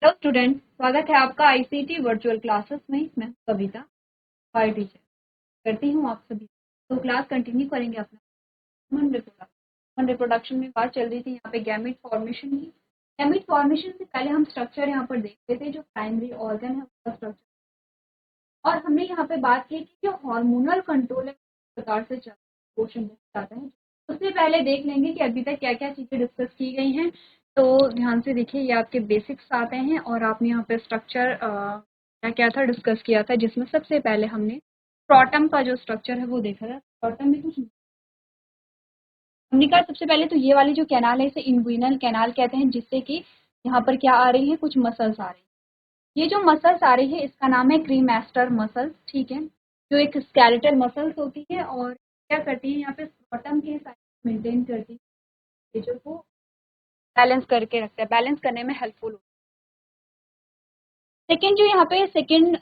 Hello student, स्वागत है आपका आईसीटी वर्चुअल क्लासेस में। मैं कविता, हाय टीचर करती हूँ आप सभी। तो क्लास कंटिन्यू करेंगे अपना ह्यूमन रिप्रोडक्शन में बात चल रही थी यहाँ पे गैमेट फॉर्मेशन की। गैमेट फॉर्मेशन से पहले हम स्ट्रक्चर यहाँ पर देखते थे, जो प्राइमरी ऑर्गन है उसका स्ट्रक्चर। और हमने यहाँ पे बात की कि जो हार्मोनल कंट्रोल है किस प्रकार से क्वेश्चन जाता है। उससे पहले देख लेंगे कि अभी तक क्या क्या चीज़ें डिस्कस की गई हैं। तो ध्यान से देखिए, ये आपके बेसिक्स आते हैं और आपने यहाँ पे स्ट्रक्चर क्या क्या था डिस्कस किया था, जिसमें सबसे पहले हमने स्क्रॉटम का जो स्ट्रक्चर है वो देखा था। स्क्रॉटम में कुछ हमने कहा सबसे पहले तो ये वाली जो कैनाल है इसे इन्ग्विनल कैनाल कहते हैं, जिससे कि यहाँ पर क्या आ रही है, कुछ मसल्स आ रही है। ये जो मसल्स आ रही है इसका नाम है क्रीमैस्टर मसल्स, ठीक है, जो एक स्केलेटल मसल्स होती है और क्या करती है, यहाँ पे स्क्रॉटम के साइज मेंटेन करती है, चीजों को बैलेंस करके रखता है, बैलेंस करने में हेल्पफुल होता है। सेकेंड जो यहाँ पे सेकेंड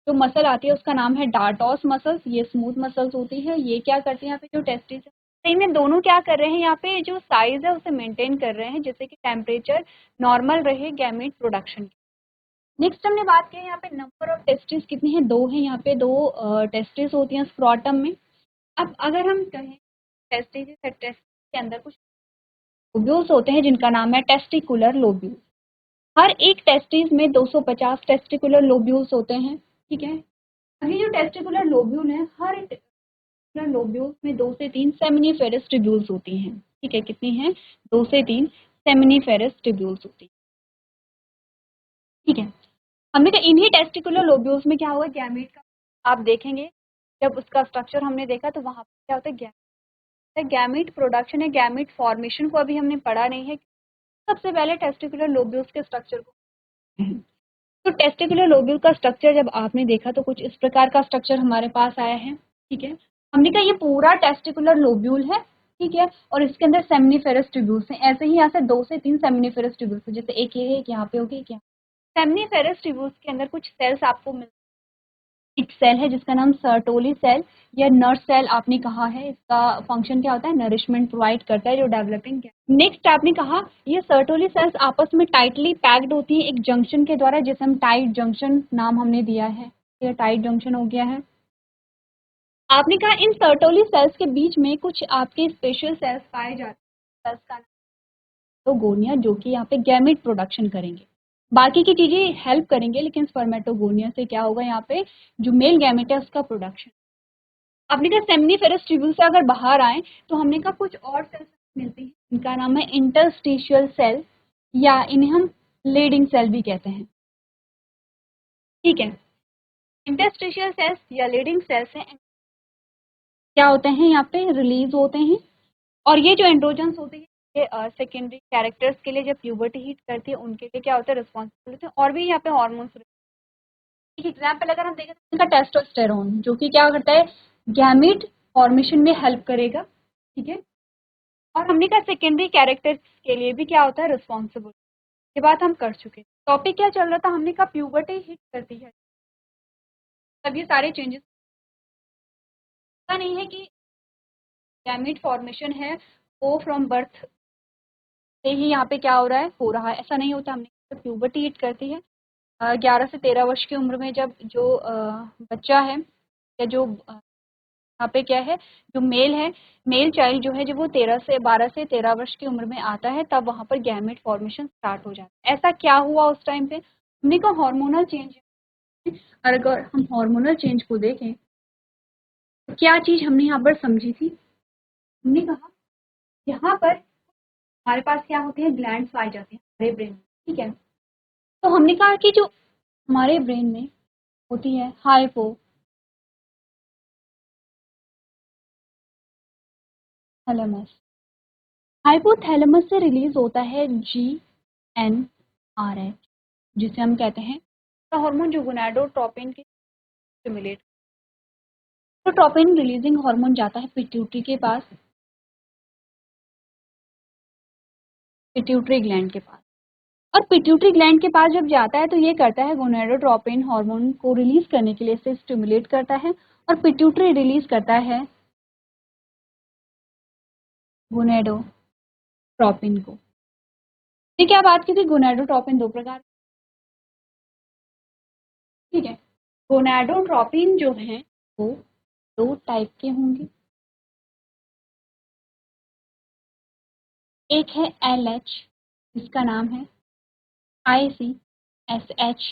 जो मसल आती है उसका नाम है डार्टोस मसल्स। ये स्मूथ मसल्स होती है। ये क्या करती है, यहाँ पे जो टेस्टिस है सही में दोनों क्या कर रहे हैं, यहाँ पे जो साइज है उसे मेंटेन कर रहे हैं, जिससे कि टेम्परेचर नॉर्मल रहे गैमेट प्रोडक्शन की। नेक्स्ट हमने बात की यहाँ पे नंबर ऑफ टेस्टिस कितनी है, दो है। यहाँ पे दो टेस्टिस होती हैं स्क्रॉटम में। अब अगर हम कहें टेस्टिस के अंदर कुछ लोब्यूल्स होते हैं जिनका नाम है टेस्टिकुलर लोब्यूल। हर एक टेस्टिस में 250 टेस्टिकुलर लोब्यूल्स होते हैं, ठीक है। अभी जो टेस्टिकुलर लोब्यूल है, हर टेस्टिकुलर लोब्यूल्स में 2 से 3 सेमिनिफेरस ट्यूब्यूल्स होती हैं, ठीक है। कितनी हैं? 2 से 3 सेमिनिफेरस ट्यूब्यूल्स होती हैं, ठीक है। हमने कहा इन्हीं टेस्टिकुलर लोब्यूल्स में क्या हुआ, गैमेट का आप देखेंगे। जब उसका स्ट्रक्चर हमने देखा तो वहाँ पर क्या होता है, गैमेट प्रोडक्शन है, गैमेट फॉर्मेशन को अभी हमने पढ़ा नहीं है। सबसे पहले टेस्टिकुलर लोब्यूल्स के स्ट्रक्चर को, तो टेस्टिकुलर लोब्यूल का स्ट्रक्चर जब आपने देखा तो कुछ इस प्रकार का स्ट्रक्चर हमारे पास आया है, ठीक है। हमने कहा ये पूरा टेस्टिकुलर लोब्यूल है, ठीक है, और इसके अंदर सेमिनिफेरस ट्यूब्यूल्स हैं। ऐसे ही यहाँ से 2 से 3 सेमिनिफेरस ट्यूब्यूल्स हैं, जैसे एक ये है, एक यहाँ पे होगी, एक यहाँ। सेमिनिफेरस ट्यूब्यूल्स के अंदर कुछ सेल्स आपको मिल, एक सेल है जिसका नाम सर्टोली सेल या नर्स सेल आपने कहा है। इसका फंक्शन क्या होता है, नरिशमेंट प्रोवाइड करता है जो डेवलपिंग। नेक्स्ट आपने कहा ये सर्टोली सेल्स आपस में टाइटली पैक्ड होती है एक जंक्शन के द्वारा, जिसे हम टाइट जंक्शन नाम हमने दिया है। ये टाइट जंक्शन हो गया है। आपने कहा इन सर्टोली सेल्स के बीच में कुछ आपके स्पेशल सेल्स पाए जाते हैं, सेल्स का नाम गोनिया, जो कि यहाँ पे गैमेट प्रोडक्शन करेंगे। बाकी की चीजें हेल्प करेंगे, लेकिन स्पर्मेटोगोनिया से क्या होगा, यहाँ पे जो मेल गैमेट है उसका प्रोडक्शन। आपने कहा सेमिनिफेरस ट्यूब्यूल से अगर बाहर आए तो हमने कहा कुछ और सेल्स मिलती हैं, इनका नाम है इंटरस्टिशियल सेल या इन्हें हम लीडिंग सेल भी कहते हैं, ठीक है। इंटरस्टिशियल सेल्स या लीडिंग सेल्स हैं, क्या होते हैं, यहाँ पे रिलीज होते हैं। और ये जो एंड्रोजन्स होते हैं ये सेकेंडरी कैरेक्टर्स के लिए, जब प्यूबर्टी हिट करती है उनके लिए क्या होता है, रिस्पॉन्सिबल होते हैं। और भी यहाँ पे हॉर्मोन्स, एक एग्जाम्पल अगर हम देखें तो इनका टेस्टोस्टेरोन, जो कि क्या करता है, गैमेट फॉर्मेशन में हेल्प करेगा, ठीक है। और हमने कहा सेकेंडरी कैरेक्टर्स के लिए भी क्या होता है, रिस्पॉन्सिबल। ये बात हम कर चुके। टॉपिक क्या चल रहा था, हमने कहा प्यूबर्टी हिट करती है तब ये सारे चेंजेस। ऐसा नहीं है कि गैमेट फॉर्मेशन है वो फ्रॉम बर्थ से ही यहाँ पे क्या हो रहा है, हो रहा है, ऐसा नहीं होता। हमने कहा प्यूबर्टी हिट करती है 11 से 13 वर्ष की उम्र में, जब जो बच्चा है या जो यहाँ पे क्या है, जो मेल है, मेल चाइल्ड जो है, जब वो 12 से 13 वर्ष की उम्र में आता है तब वहाँ पर गैमेट फॉर्मेशन स्टार्ट हो जाता है। ऐसा क्या हुआ उस टाइम पे, हमने कहा हार्मोनल चेंज। और अगर हम हार्मोनल चेंज को देखें तो क्या चीज हमने यहाँ पर समझी थी, हमने कहा यहाँ पर हमारे पास क्या होते हैं, ग्लैंड्स पाए जाते हैं हमारे ब्रेन में, ठीक है। तो हमने कहा कि जो हमारे ब्रेन में होती है हाइपोथैलेमस, हाइपोथैलेमस से रिलीज होता है GnRH, जिसे हम कहते हैं हार्मोन, जो गोनाडोट्रोपिन के स्टिमुलेट। तो ट्रोपिन रिलीजिंग हार्मोन जाता है पिट्यूटरी के पास, पिट्यूटरी ग्लैंड के पास। और पिट्यूटरी ग्लैंड के पास जब जाता है तो ये करता है गोनाडोट्रोपिन हार्मोन को रिलीज करने के लिए इसे स्टिमुलेट करता है, और पिट्यूटरी रिलीज करता है गोनाडोट्रोपिन को। ये क्या बात की थी, गोनाडोट्रोपिन दो प्रकार ठीक है। गोनाडोट्रोपिन जो है वो 2 टाइप के होंगे, एक है LH जिसका नाम है ICSH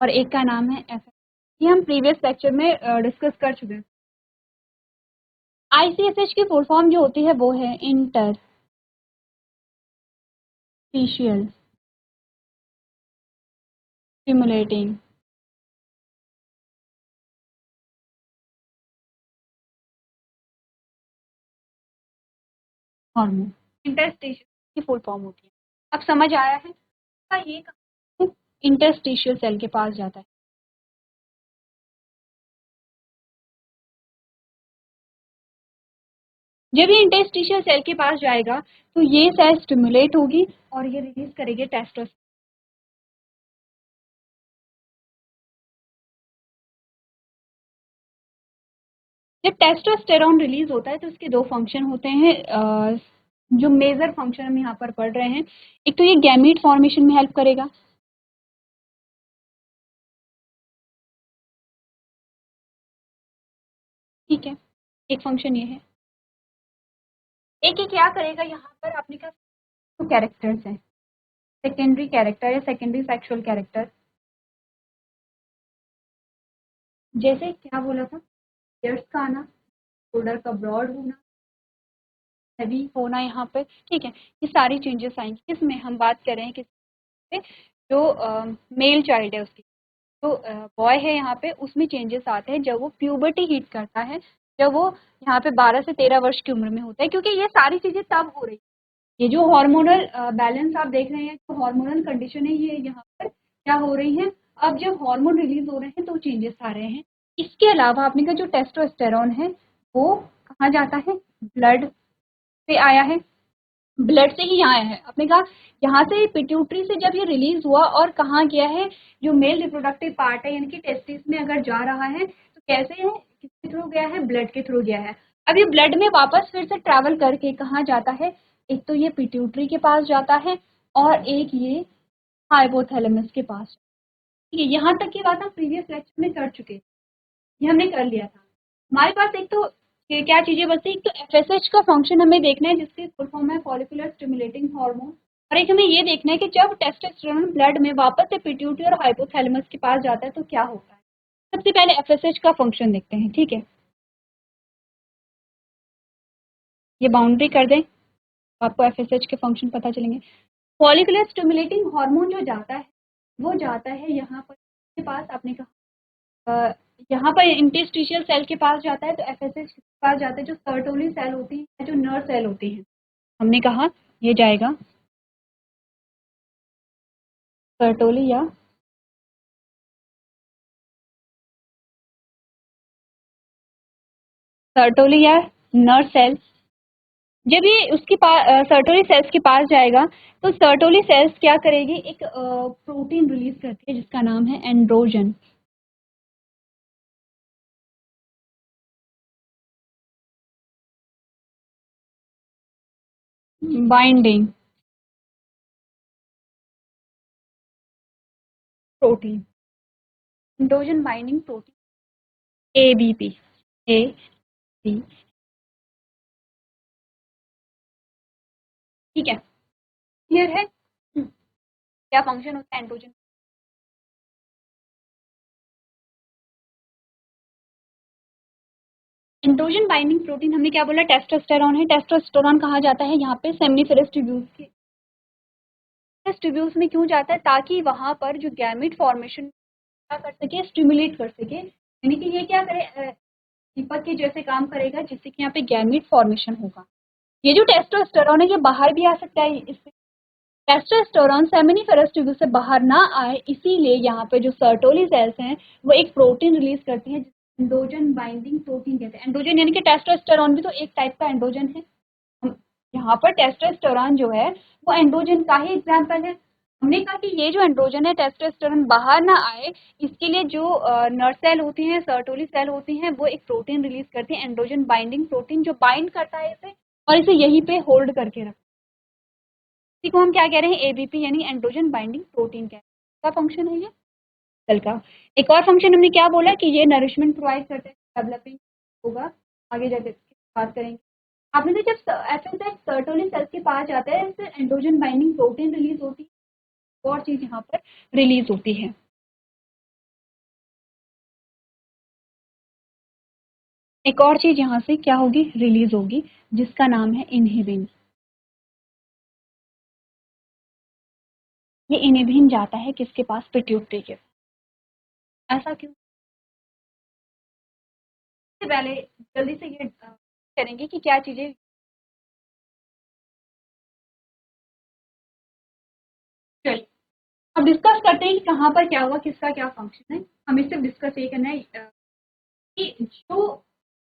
और एक का नाम है FH। ये हम प्रीवियस लेक्चर में डिस्कस कर चुके हैं। ICSH की फुल फॉर्म जो होती है वो है इंटरस्टिशियल स्टिमुलेटिंग हार्मोन, इंटरस्टिशियल की फुल फॉर्म होती है। अब समझ आया है ये इंटरस्टिशियल सेल के पास जाता है। जब ये इंटरस्टिशियल सेल के पास जाएगा तो ये सेल स्टिमुलेट होगी और ये रिलीज करेगी टेस्टोस्टेरोन। जब टेस्टोस्टेरोन रिलीज होता है तो इसके 2 फंक्शन होते हैं, जो मेजर फंक्शन हम यहाँ पर पढ़ रहे हैं। एक तो ये गैमीट फॉर्मेशन में हेल्प करेगा, ठीक है, एक फंक्शन ये है। एक ये क्या करेगा, यहाँ पर आपने कहा तो कैरेक्टर्स हैं, सेकेंडरी कैरेक्टर या सेकेंडरी सेक्सुअल कैरेक्टर, जैसे क्या बोला था, हेयर्स का आना, शोल्डर का ब्रॉड होना, हैवी होना यहाँ पे, ठीक है, ये सारी चेंजेस आएंगी। किसमें हम बात कर रहे हैं, किस पे, जो मेल चाइल्ड है उसकी, जो बॉय है यहाँ पे, उसमें चेंजेस आते हैं जब वो प्यूबर्टी हिट करता है, जब वो यहाँ पे 12 से 13 वर्ष की उम्र में होता है, क्योंकि ये सारी चीजें तब हो रही है। ये जो हार्मोनल बैलेंस आप देख रहे हैं, जो हार्मोनल कंडीशन है, ये यहाँ पर क्या हो रही है, अब जब हार्मोन रिलीज हो रहे हैं तो चेंजेस आ रहे हैं। इसके अलावा आपने का जो टेस्टोस्टेरोन है वो कहाँ जाता है, ब्लड से आया है, ब्लड से ही यहाँ आया है। आपने कहा यहाँ से पिट्यूटरी से जब ये रिलीज हुआ और कहाँ गया है, जो मेल रिप्रोडक्टिव पार्ट है यानी कि टेस्टिस में अगर जा रहा है तो कैसे है, किसके थ्रू गया है, ब्लड के थ्रू गया है। अब ये ब्लड में वापस फिर से ट्रैवल करके कहाँ जाता है, एक तो ये पिट्यूटरी के पास जाता है और एक ये हाइपोथैलेमस के पास। ठीक है, यहाँ तक की बात हम प्रीवियस लेक्चर में कर चुके, ये हमने कर लिया था। हमारे पास एक तो ये क्या चीजें बचती, एक तो एफएसएच का फंक्शन हमें देखना है जिसकी फुल फॉर्म है फॉलिकुलर स्टिमुलेटिंग हार्मोन, और एक हमें ये देखना है कि जब टेस्टोस्टेरोन ब्लड में वापस से पिट्यूटरी और हाइपोथैलेमस के पास जाता है तो क्या होता है। सबसे पहले एफएसएच का फंक्शन देखते हैं, ठीक है, ये बाउंड्री कर दें, आपको एफएसएच के फंक्शन पता चलेंगे। फॉलिकुलर स्टिमुलेटिंग हार्मोन जो जाता है वो जाता है यहाँ पर के पास, आपने कहा यहाँ पर इंटरस्टिशियल सेल के पास जाता है, तो एफएसएच के पास जाता है, जो सर्टोली सेल होती है, जो नर्व सेल होती है, हमने कहा ये जाएगा सर्टोली या सर्टोली या नर्व सेल। जब ये उसके पास सर्टोली सेल्स के पास जाएगा तो सर्टोली सेल्स क्या करेगी, एक प्रोटीन रिलीज करती है जिसका नाम है androgen binding protein, androgen binding protein ABP, A B, ठीक है, क्लियर है। क्या फंक्शन होता है एंड्रोजन, एंड्रोजन बाइंडिंग प्रोटीन हमने क्या बोला, टेस्टोस्टेरोन है, टेस्टोस्टेरोन कहाँ जाता है, यहाँ पे सेमिनिफेरस ट्यूब्यूल्स के ट्यूब्यूल्स में क्यों जाता है, ताकि वहां पर जो गैमेट फॉर्मेशन क्या कर सके, स्टिमुलेट कर सके, यानी कि ये क्या करे, दीपक के जैसे काम करेगा जिससे कि यहाँ पे गैमेट फॉर्मेशन होगा। ये जो टेस्टोस्टेरोन है ये बाहर भी आ सकता है, इससे टेस्टोस्टेरोन सेमिनिफेरस ट्यूब्यूल से बाहर ना आए, इसीलिए यहाँ पे जो सर्टोली सेल्स हैं वो एक प्रोटीन रिलीज करती है, एंड्रोजन बाइंडिंग प्रोटीन कहते हैं। एंड्रोजन यानी कि टेस्टोस्टेरोन भी तो एक टाइप का एंड्रोजन है। यहाँ पर टेस्टोस्टेरोन जो है वो एंड्रोजन का ही एग्जाम्पल है। हमने कहा कि ये जो एंड्रोजन है टेस्टोस्टेरोन बाहर ना आए, इसके लिए जो नर्व सेल होती हैं, सर्टोली सेल होती हैं, वो एक प्रोटीन रिलीज करती है, एंड्रोजन बाइंडिंग प्रोटीन, जो बाइंड करता है इसे और इसे यहीं पे होल्ड करके रखता है। इसी को हम क्या कह रहे हैं, एबीपी यानी एंड्रोजन बाइंडिंग प्रोटीन कह रहे हैं, क्या फंक्शन है ये। सेल का। एक और फंक्शन हमने क्या बोला कि ये नरिशमेंट प्रोवाइड करते हैं, डेवलपिंग होगा, आगे जाके बात करेंगे। आपने तो जब एफएसएच सर्टोलिन सेल्स के पास जाता है इससे एंड्रोजन बाइंडिंग प्रोटीन रिलीज होती है, और चीज यहाँ पर रिलीज होती है। एक और चीज यहाँ से क्या होगी, रिलीज होगी, जिसका नाम है इनहिबिन। ये इनहिबिन जाता है किसके पास, पिट्यूटरी के। ऐसा क्यों? सबसे पहले जल्दी से ये करेंगे कि क्या चीजें। चलिए अब डिस्कस करते हैं कि कहाँ पर क्या हुआ, किसका क्या फंक्शन है। हमें सिर्फ डिस्कस ये करना है कि जो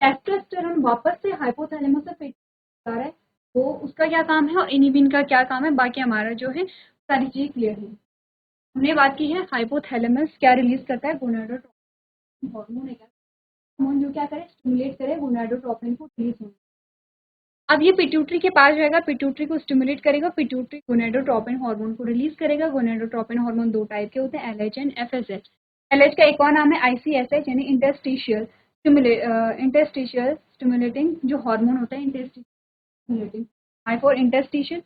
टेस्टोस्टेरोन वापस से हाइपोथैलेमस से पेट जा रहा है वो उसका क्या काम है और इनहिबिन का क्या काम है, बाकी हमारा जो है सारी चीजें क्लियर है। हमने बात की है हाइपोथैलेमस क्या रिलीज करता है, गोनाडोट्रोपिन हार्मोन है, हार्मोन जो क्या करे, स्टिमुलेट करे गोनाडोट्रोपिन को रिलीज होने। अब ये पिट्यूटरी के पास जाएगा, पिट्यूटरी को स्टिमुलेट करेगा, पिट्यूटरी गोनाडोट्रोपिन हार्मोन को रिलीज करेगा। गोनाडोट्रोपिन हार्मोन दो टाइप के होते हैं, एलएच एंड एफएसएच। एलएच का एक और नाम है आईसीएसएच यानी इंटरस्टिशियल स्टिमुलेटिंग जो हार्मोन होता है, interstitial I for interstitial,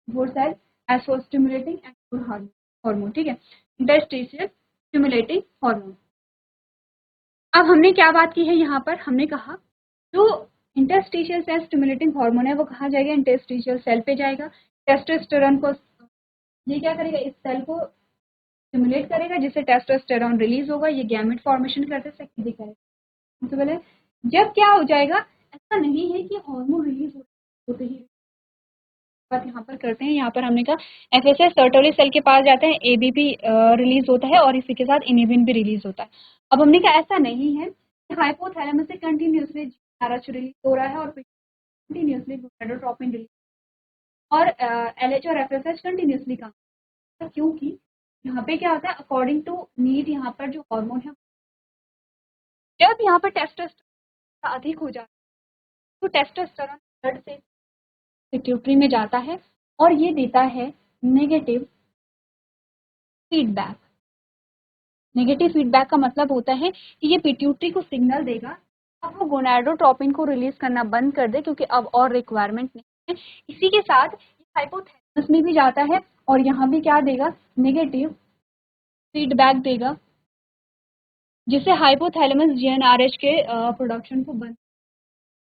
four side, S for stimulating, S for hormone, ठीक है, इंटरस्टिशियल स्टिमुलेटिंग हार्मोन। अब हमने क्या बात की है यहाँ पर, हमने कहा जो इंटरस्टिशियल सेल स्टिमुलेटिंग हार्मोन है वो कहाँ जाएगा, इंटरस्टिशियल सेल पे जाएगा। टेस्टोस्टेरोन को ये क्या करेगा, इस सेल को स्टिमुलेट करेगा जिससे टेस्टोस्टेरोन रिलीज होगा, ये गैमेट फॉर्मेशन करते सकते दिखाएगा। सबसे पहले जब क्या हो जाएगा, ऐसा नहीं है कि हार्मोन रिलीज होते ही बात यहाँ पर करते हैं। यहाँ पर हमने कहा एफएसएच सर्टोली सेल के पास जाते हैं, एबीपी रिलीज होता है और इसी के साथ इनहिबिन भी रिलीज होता है। अब हमने कहा ऐसा नहीं है कि हाइपोथैलेमस से कंटिन्यूसली आरएच रिलीज हो रहा है और कंटिन्यूसली गोनाडोट्रोपिन रिलीज और एलएच और एफएसएच कंटिन्यूसली काम, क्योंकि यहाँ पे क्या होता है अकॉर्डिंग टू नीड, यहाँ पर जो हार्मोन है जब यहाँ पर टेस्टोस्टेरोन अधिक हो जाता है तो टेस्टोस्टेरोन ब्लड से पिट्यूटरी में जाता है और ये देता है नेगेटिव फीडबैक। नेगेटिव फीडबैक का मतलब होता है कि ये पिट्यूटरी को सिग्नल देगा अब वो गोनाडोट्रोपिन को रिलीज करना बंद कर दे क्योंकि अब और रिक्वायरमेंट नहीं है। इसी के साथ हाइपोथैलेमस में भी जाता है और यहाँ भी क्या देगा, नेगेटिव फीडबैक देगा जिससे हाइपोथैलेमस जीएनआरएच के प्रोडक्शन को बंद।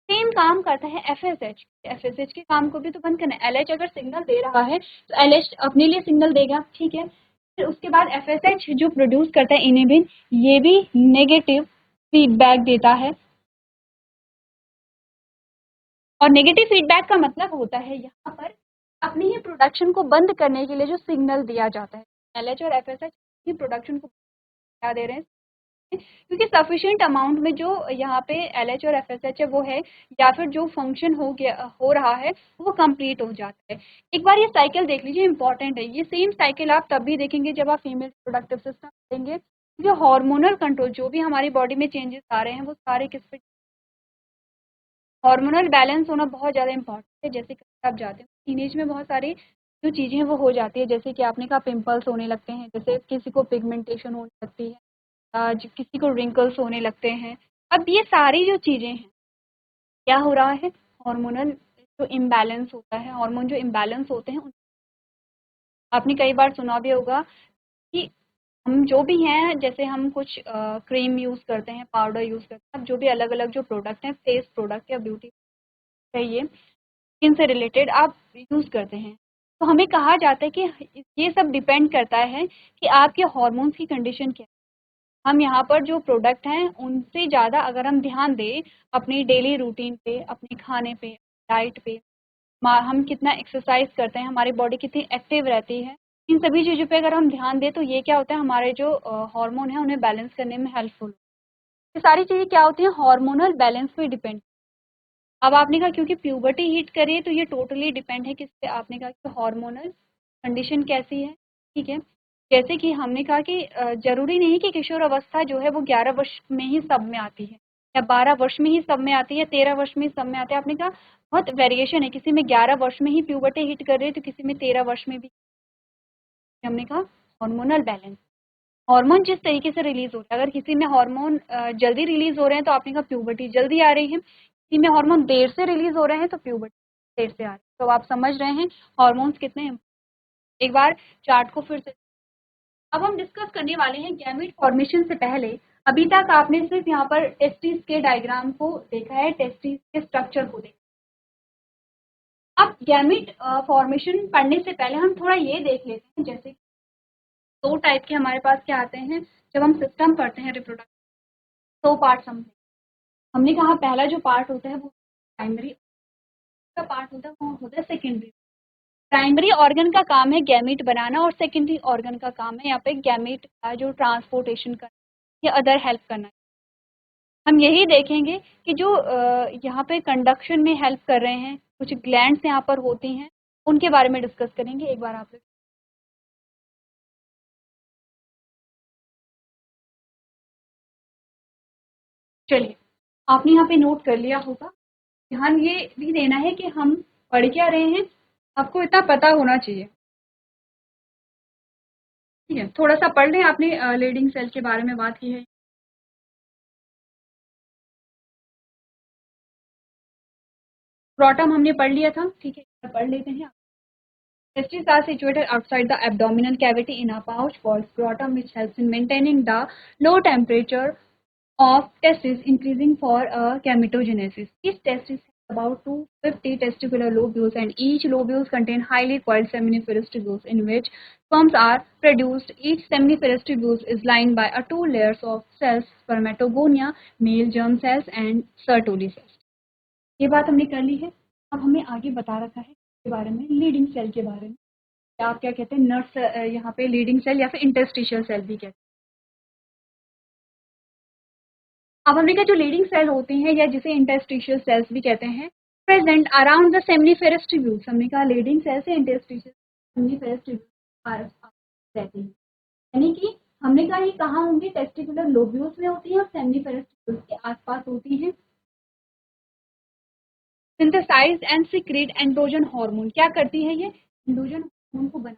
सेम काम करता है एफएसएच, एफएसएच के काम को भी तो बंद करना है। एलएच अगर सिग्नल दे रहा है तो एलएच अपने लिए सिग्नल देगा, ठीक है। फिर उसके बाद एफएसएच जो प्रोड्यूस करता है इनहिबिन, ये भी नेगेटिव फीडबैक देता है और नेगेटिव फीडबैक का मतलब होता है यहाँ पर अपनी ही प्रोडक्शन को बंद करने के लिए जो सिग्नल दिया जाता है। एलएच और एफएसएच की प्रोडक्शन को क्या दे रहे हैं, क्योंकि सफिशिएंट अमाउंट में जो यहाँ पे एलएच और एफएसएच है वो है, या फिर जो फंक्शन हो रहा है वो कंप्लीट हो जाता है। एक बार ये साइकिल देख लीजिए, इंपॉर्टेंट है। ये सेम साइकिल आप तब भी देखेंगे जब आप फीमेल प्रोडक्टिव सिस्टम देंगे, जो हार्मोनल कंट्रोल जो भी हमारी बॉडी में चेंजेस आ रहे हैं वो सारे किस पे, हार्मोनल बैलेंस होना बहुत ज़्यादा इंपॉर्टेंट है। जैसे कि आप जाते हैं टीनेज में बहुत सारी जो चीज़ें हैं वो हो जाती है, जैसे कि आपने कहा पिंपल्स होने लगते हैं, जैसे किसी को पिगमेंटेशन होने लगती है, किसी को रिंकल्स होने लगते हैं। अब ये सारी जो चीज़ें हैं क्या हो रहा है, हार्मोनल जो इम्बैलेंस होता है, हार्मोन जो इम्बैलेंस होते हैं। आपने कई बार सुना भी होगा कि हम जो भी हैं, जैसे हम कुछ क्रीम यूज़ करते हैं, पाउडर यूज़ करते हैं, जो भी अलग अलग जो प्रोडक्ट हैं, फेस प्रोडक्ट या ब्यूटी चाहिए स्किन से रिलेटेड आप यूज़ करते हैं, तो हमें कहा जाता है कि ये सब डिपेंड करता है कि आपके हार्मोन्स की कंडीशन क्या है। हम यहाँ पर जो प्रोडक्ट हैं उनसे ज़्यादा अगर हम ध्यान दें अपनी डेली रूटीन पे, अपने खाने पे, डाइट पे, हम कितना एक्सरसाइज करते हैं, हमारी बॉडी कितनी एक्टिव रहती है, इन सभी चीज़ों पे अगर हम ध्यान दें तो ये क्या होता है, हमारे जो हार्मोन है उन्हें बैलेंस करने में हेल्पफुल। ये सारी चीज़ें क्या होती हैं, हार्मोनल बैलेंस पे डिपेंड। अब आपने कहा क्योंकि प्यूबर्टी हिट करिए तो ये टोटली डिपेंड है किस पे, आपने कहा कि हार्मोनल कंडीशन कैसी है, ठीक है। जैसे कि हमने कहा कि जरूरी नहीं कि किशोर अवस्था जो है वो 11 वर्ष में ही सब में आती है या 12 वर्ष में ही सब में आती है, 13 वर्ष में ही सब में आती है। आपने कहा बहुत वेरिएशन है, किसी में 11 वर्ष में ही प्यूबर्टी हिट कर रही है तो किसी में 13 वर्ष में भी। हमने कहा हार्मोनल बैलेंस। हार्मोन जिस तरीके से रिलीज होता है, अगर किसी में हार्मोन जल्दी रिलीज हो रहे हैं तो आपने कहा प्यूबर्टी जल्दी आ रही है, किसी में हार्मोन देर से रिलीज हो रहे हैं तो प्यूबर्टी देर से आ रही है। तो आप समझ रहे हैं हार्मोन्स कितने हैं। एक बार चार्ट को फिर से, अब हम डिस्कस करने वाले हैं गैमीट फॉर्मेशन से पहले। अभी तक आपने सिर्फ यहाँ पर टेस्टिस के डायग्राम को देखा है, टेस्टिस के स्ट्रक्चर को देखा। अब गैमीट फॉर्मेशन पढ़ने से पहले हम थोड़ा ये देख लेते हैं, जैसे दो टाइप के हमारे पास क्या आते हैं जब हम सिस्टम पढ़ते हैं रिप्रोडक्शन। दो पार्ट्स हमने कहा पहला जो पार्ट होता है वो प्राइमरी का पार्ट होता है, वो होता है सेकेंडरी। प्राइमरी ऑर्गन का काम है गैमीट बनाना और सेकेंडरी ऑर्गन का काम है यहाँ पे गैमीट का जो ट्रांसपोर्टेशन करना या अदर हेल्प करना। हम यही देखेंगे कि जो यहाँ पे कंडक्शन में हेल्प कर रहे हैं कुछ ग्लैंड्स यहाँ पर होती हैं, उनके बारे में डिस्कस करेंगे। एक बार आप लोग चलिए, आपने यहाँ पे नोट कर लिया होगा। ध्यान ये भी देना है कि हम पढ़ क्या रहे हैं, आपको इतना पता होना चाहिए। ठीक है, थोड़ा सा पढ़ लें। आपने लीडिंग सेल के बारे में बात की है। स्क्रोटम हमने पढ़ लिया था, ठीक है, पढ़ लेते हैं। Testes are situated outside the abdominal cavity in a pouch called scrotum, which helps in maintaining the low temperature of testes, increasing for gametogenesis. Each testis has about 250 testicular lobules, and each lobules contain highly coiled seminiferous tubules in which sperms are produced. Each seminiferous tubule is lined by a two layers of cells: spermatogonia, male germ cells, and Sertoli cells. ये बात हमने कर ली है। अब हमें आगे बता रखा है के बारे में, लीडिंग सेल के बारे में। आप क्या कहते हैं, नर्स, यहाँ पे लीडिंग सेल या फिर इंटरस्टिशियल सेल भी कहते हैं। अब हमने कहा जो लीडिंग सेल होती हैं या जिसे इंटरस्टिशियल सेल्स भी कहते हैं, present around the seminiferous tubules. हमने कहा लीडिंग सेल से इंटरस्टिशियल सेमिनिफेरस ट्यूब्यूल्स रहती हैं, यानी कि हमने कहा ये कहाँ होंगे, टेस्टिकुलर लोब्यूल्स में होती हैं और सेमिनिफेरस ट्यूब्यूल्स के आसपास होती हैं। Synthesise and secrete androgen hormone. क्या करती है ये, एंड्रोजन हार्मोन को बना।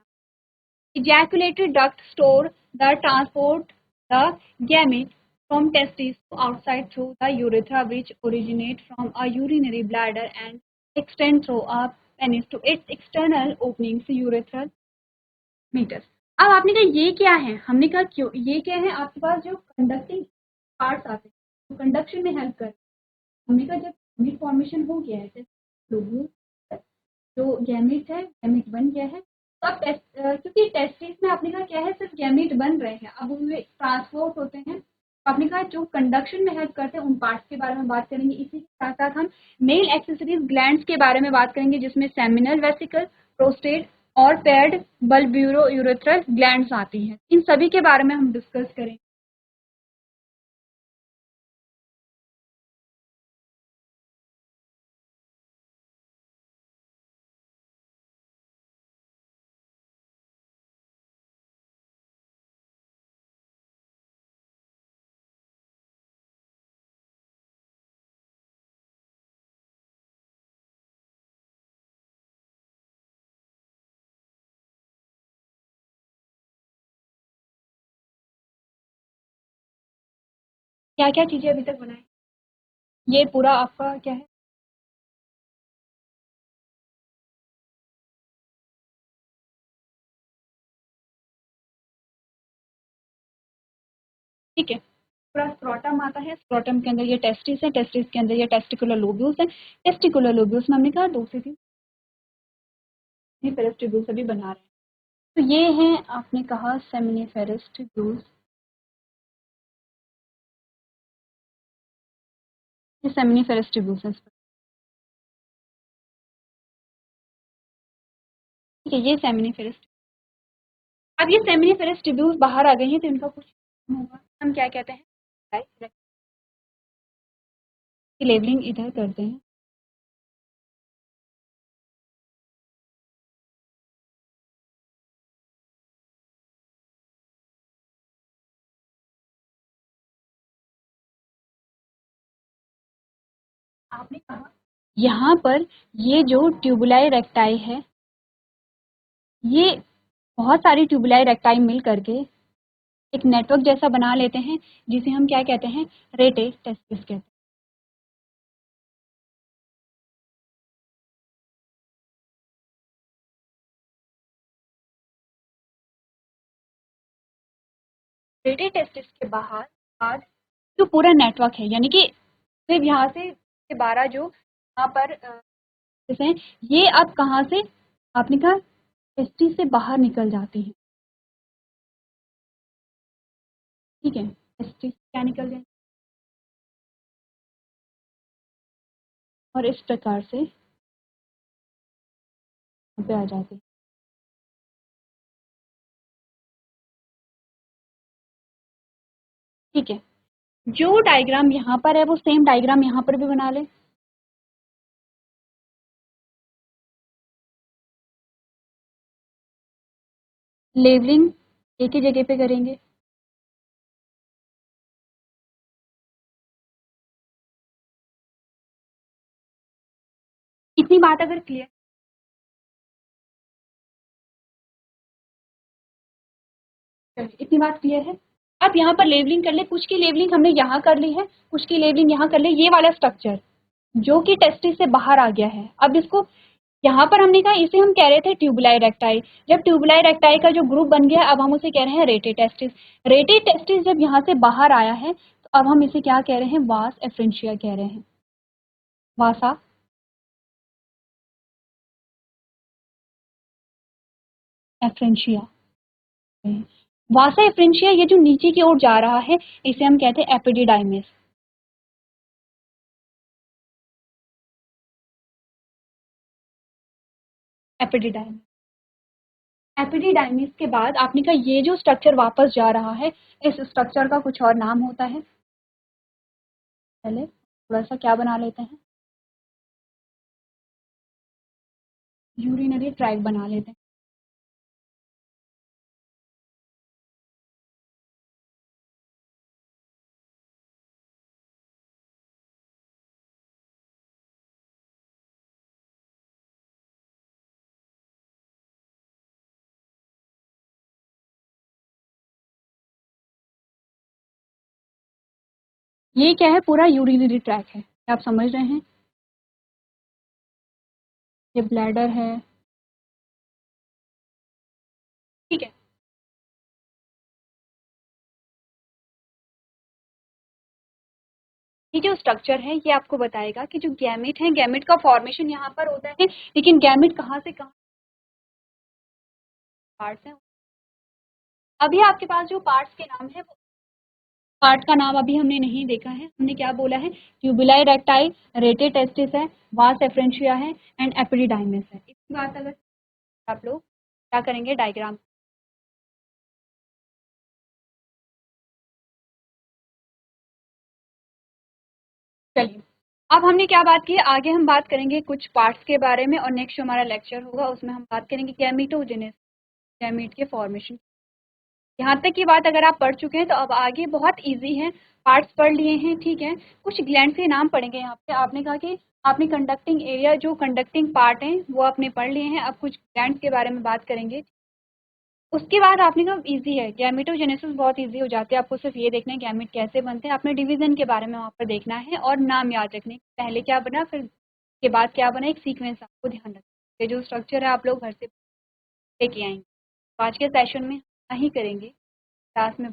Ejaculatory duct store the transport the gamete from testes to outside through the urethra, which originate from a urinary bladder and extend through a penis to its external openings, urethral meatus. अब आपने कहा ये क्या है, हमने कहा क्यों ये क्या है, आपके पास जो कंडक्टिंग पार्ट्स आते हैं तो कंडक्शन में हेल्प कर। हमने कहा जब गैमीट फॉर्मेशन हो गया है, जो गैमीट है, गैमीट बन गया है, तो अब क्योंकि टेस्टिस में आपने कहा क्या है, सिर्फ गैमीट बन रहे हैं, अब उनमें ट्रांसपोर्ट होते हैं। तो आपने कहा जो कंडक्शन में हेल्प करते हैं उन पार्ट्स के बारे में बात करेंगे। इसी के साथ साथ हम मेल एक्सेसरीज ग्लैंड्स के बारे में बात करेंगे, जिसमें सेमिनल वेसिकल, प्रोस्टेट और पेड बल्ब्यूरो यूरेथ्रल ग्लैंड्स आती हैं। इन सभी के बारे में हम डिस्कस करेंगे। क्या क्या चीजें अभी तक बनाए, ये पूरा आपका क्या है। ठीक है, पूरा स्क्रोटम आता है, स्क्रोटम के अंदर ये टेस्टिस है, टेस्टिस के अंदर ये टेस्टिकुलर लोब्यूल्स है, टेस्टिकुलर लोब्यूल्स में हमने कहा दो से तीन सेमिनिफेरस ट्यूब्यूल्स अभी बना रहे हैं। तो ये हैं आपने कहा सेमिनिफेरस ट्यूब्यूल्स, ये सेमिनिफेरस ट्यूब्यूल्स हैं। ठीक है, ये सेमिनिफेरस। अब ये सेमिनिफेरस ट्यूब्यूल्स बाहर आ गई हैं तो इनका कुछ होगा, हम क्या कहते हैं, लेबलिंग इधर करते हैं। आपने कहा यहाँ पर ये जो ट्यूबुलाई रेक्टाई है, ये बहुत सारी ट्यूबुलाई रेक्टाई मिल करके एक नेटवर्क जैसा बना लेते हैं जिसे हम क्या कहते हैं, रेटे टेस्टिस कहते हैं। रेटे टेस्टिस के बाहर बाद जो पूरा नेटवर्क है, यानी कि सिर्फ यहाँ से 12 जो यहाँ पर जैसे ये अब कहाँ से आपने कहा टेस्टिस से बाहर निकल जाती है, ठीक है। टेस्टिस क्या निकल जाए और इस प्रकार से यहाँ पे आ जाते हैं, ठीक है। जो डायग्राम यहाँ पर है वो सेम डायग्राम यहाँ पर भी बना ले। लेवलिंग एक ही जगह पे करेंगे। इतनी बात अगर क्लियर, इतनी बात क्लियर है। अब यहाँ पर लेवलिंग कर ले, कुछ की लेवलिंग हमने यहाँ कर ली है, कुछ की लेवलिंग यहाँ कर ले। ये वाला स्ट्रक्चर जो कि टेस्टिस से बाहर आ गया है, अब इसको यहाँ पर हमने कहा इसे हम कह रहे थे ट्यूबुलाई रेक्टाई। जब ट्यूबुलाई रेक्टाई का जो ग्रुप बन गया अब हम उसे कह रहे हैं रेटे टेस्टिस। रेटे टेस्टिस जब यहाँ से बाहर आया है तो अब हम इसे क्या कह रहे हैं, वास एफ्रेंशिया कह रहे हैं। वासा एफ्रेंशिया, वासा एफ्रेंशिया ये जो नीचे की ओर जा रहा है इसे हम कहते हैं एपिडिडाइमिस। एपिडिडाइमिस, एपिडिडाइमिस के बाद आपने कहा ये जो स्ट्रक्चर वापस जा रहा है इस स्ट्रक्चर का कुछ और नाम होता है। पहले थोड़ा सा क्या बना लेते हैं, यूरिनरी ट्रैक बना लेते हैं। ये क्या है, पूरा यूरिनरी ट्रैक है, आप समझ रहे हैं। ये ब्लैडर है, ठीक है। ये जो स्ट्रक्चर है ये आपको बताएगा कि जो गैमेट है, गैमेट का फॉर्मेशन यहाँ पर होता है, लेकिन गैमेट कहाँ से कहाँ पार्ट्स हैं। अभी आपके पास जो पार्ट्स के नाम है वो पार्ट का नाम अभी हमने नहीं देखा है। हमने क्या बोला है, ट्यूबुलाई रेक्टाई, रेटे टेस्टिस है, वास एफ्रेंशिया है एंड एपिडिडाइमिस है। इसकी बात अगर आप लोग क्या करेंगे, डायग्राम। चलिए अब हमने क्या बात की है, आगे हम बात करेंगे कुछ पार्ट्स के बारे में और नेक्स्ट हमारा लेक्चर होगा उसमें हम बात करेंगे गैमेटोजेनेसिस, गैमेट के फॉर्मेशन। यहाँ तक की बात अगर आप पढ़ चुके हैं तो अब आगे बहुत इजी है, पार्ट्स पढ़ लिए हैं, ठीक है। कुछ ग्लैंड के नाम पढ़ेंगे यहाँ पे। आपने कहा कि आपने कंडक्टिंग एरिया, जो कंडक्टिंग पार्ट हैं वो आपने पढ़ लिए हैं। अब कुछ ग्लैंड के बारे में बात करेंगे। उसके बाद आपने कहा इजी है, गैमेटोजेनेसिस बहुत इजी हो जाती है। आपको सिर्फ ये देखना है गैमेट कैसे बनते हैं, आपने डिवीजन के बारे में वहाँ पर देखना है और नाम याद रखने, पहले क्या बना फिर के बाद क्या बना, एक सीक्वेंस आपको ध्यान रखना। ये जो स्ट्रक्चर है आप लोग घर से लेके आएंगे। तो आज के सेशन में ही करेंगे, क्लास में